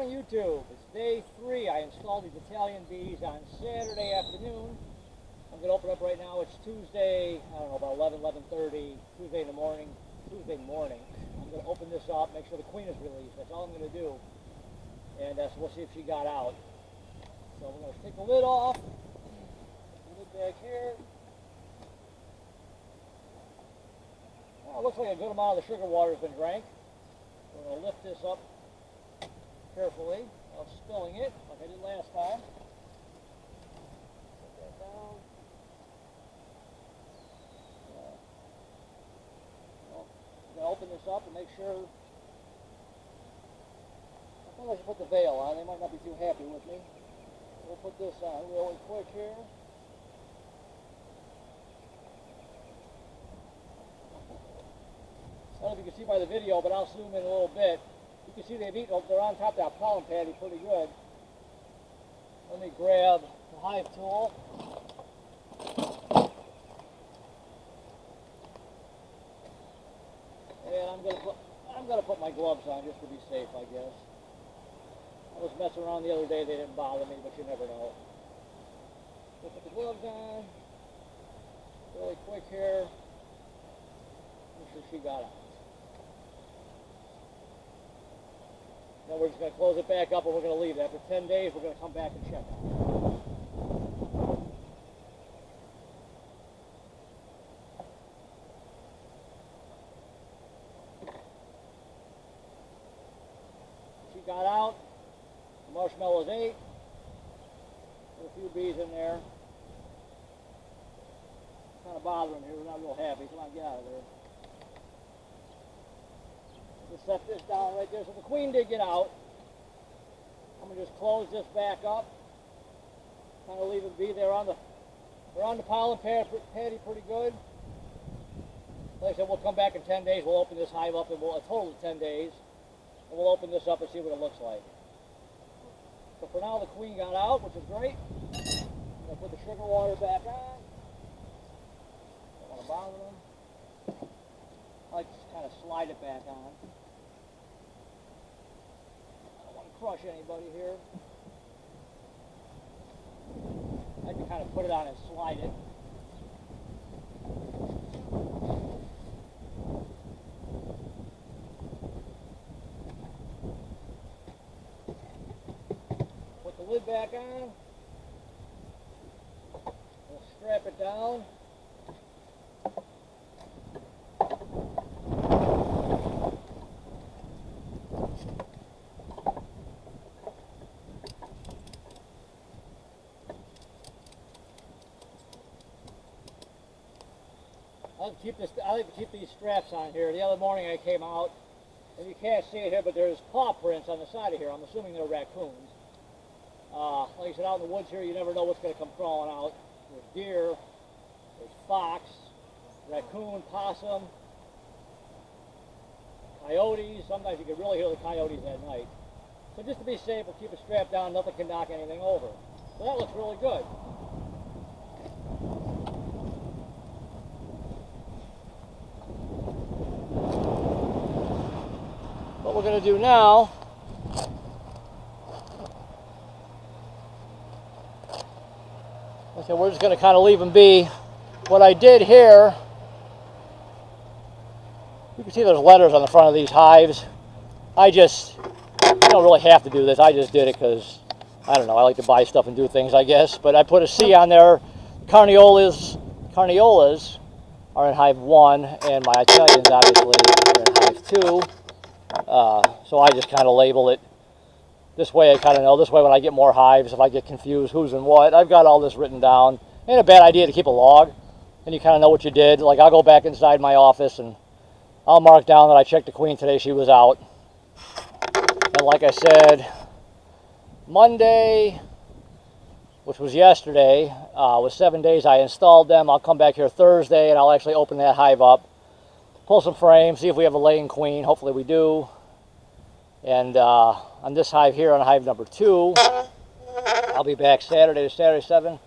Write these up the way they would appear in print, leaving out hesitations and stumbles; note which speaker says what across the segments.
Speaker 1: morning, YouTube. It's day 3. I installed these Italian bees on Saturday afternoon. I'm going to open up right now. It's Tuesday, I don't know, about 11:30, Tuesday morning. I'm going to open this up, make sure the queen is released. That's all I'm going to do. And so we'll see if she got out. So we're going to take the lid off. The lid back here. Well, it looks like a good amount of the sugar water has been drank. We're going to lift this up carefully without spilling it, like I did last time. Put that down. Well, I'm going to open this up and make sure. I thought I should put the veil on. They might not be too happy with me. We'll put this on really quick here. I don't know if you can see by the video, but I'll zoom in a little bit. You can see they've eaten, they're on top of that pollen patty pretty good. Let me grab the hive tool. And I'm gonna put my gloves on just to be safe, I guess. I was messing around the other day, they didn't bother me, but you never know. We'll put the gloves on. Really quick here. Make sure she got out. Now we're just going to close it back up and we're going to leave it. After 10 days, we're going to come back and check it. She got out. The marshmallows ate. There's a few bees in there. Kind of bothering here. We're not real happy. Come on, get out of there. Just set this down right there. So the queen did get out. I'm gonna just close this back up. Kind of leave it be there on the. We're on the pollen patty pretty good. Like I said, we'll come back in 10 days. We'll open this hive up, and we'll a total of 10 days, and we'll open this up and see what it looks like. So for now, the queen got out, which is great. I'm gonna put the sugar water back on. Don't want to bother them. I like to kind of slide it back on. I don't want to crush anybody here. I like to kind of put it on and slide it. Put the lid back on. We'll strap it down. I like to keep these straps on here. The other morning I came out, and you can't see it here, but there's paw prints on the side of here. I'm assuming they're raccoons. Like I said, out in the woods here, you never know what's going to come crawling out. There's deer, there's fox, raccoon, possum, coyotes. Sometimes you can really hear the coyotes at night. So just to be safe, we'll keep it strapped down. Nothing can knock anything over. So that looks really good. What we're going to do now, okay, we're just going to kind of leave them be. What I did here, you can see there's letters on the front of these hives. I don't really have to do this. I just did it because, I don't know, I like to buy stuff and do things, I guess. But I put a C on there. Carniolas are in hive 1, and my Italians obviously are in hive 2. So I just kind of label it. This way I kind of know. This way when I get more hives, if I get confused who's in what, I've got all this written down. Ain't a bad idea to keep a log, and you kind of know what you did. Like I'll go back inside my office and I'll mark down that I checked the queen today, she was out. And like I said, Monday, which was yesterday, was 7 days I installed them. I'll come back here Thursday and I'll actually open that hive up. Pull some frames, see if we have a laying queen. Hopefully we do. And on this hive here, on hive number 2, I'll be back Saturday 7,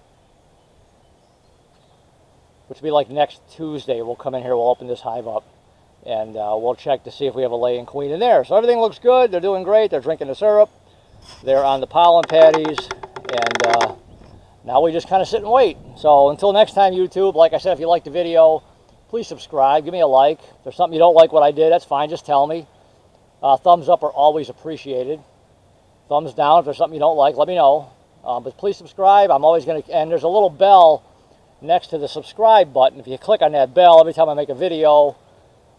Speaker 1: which will be like next Tuesday. We'll come in here, we'll open this hive up, and we'll check to see if we have a laying queen in there. So everything looks good. They're doing great. They're drinking the syrup. there on the pollen patties, and now we just kind of sit and wait. So until next time, YouTube, like I said, if you like the video, please subscribe, give me a like. If there's something you don't like what I did, that's fine, just tell me. Thumbs up are always appreciated. Thumbs down, if there's something you don't like, let me know. But please subscribe. I'm always going to, and there's a little bell next to the subscribe button. If you click on that bell every time I make a video,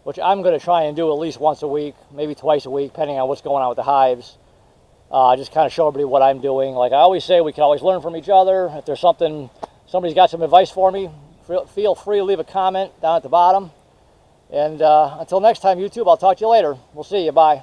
Speaker 1: which I'm going to try and do at least once a week, maybe twice a week, depending on what's going on with the hives. Just kind of show everybody what I'm doing. Like I always say, we can always learn from each other. If there's something, somebody's got some advice for me, feel free to leave a comment down at the bottom. And until next time, YouTube, I'll talk to you later. We'll see you. Bye.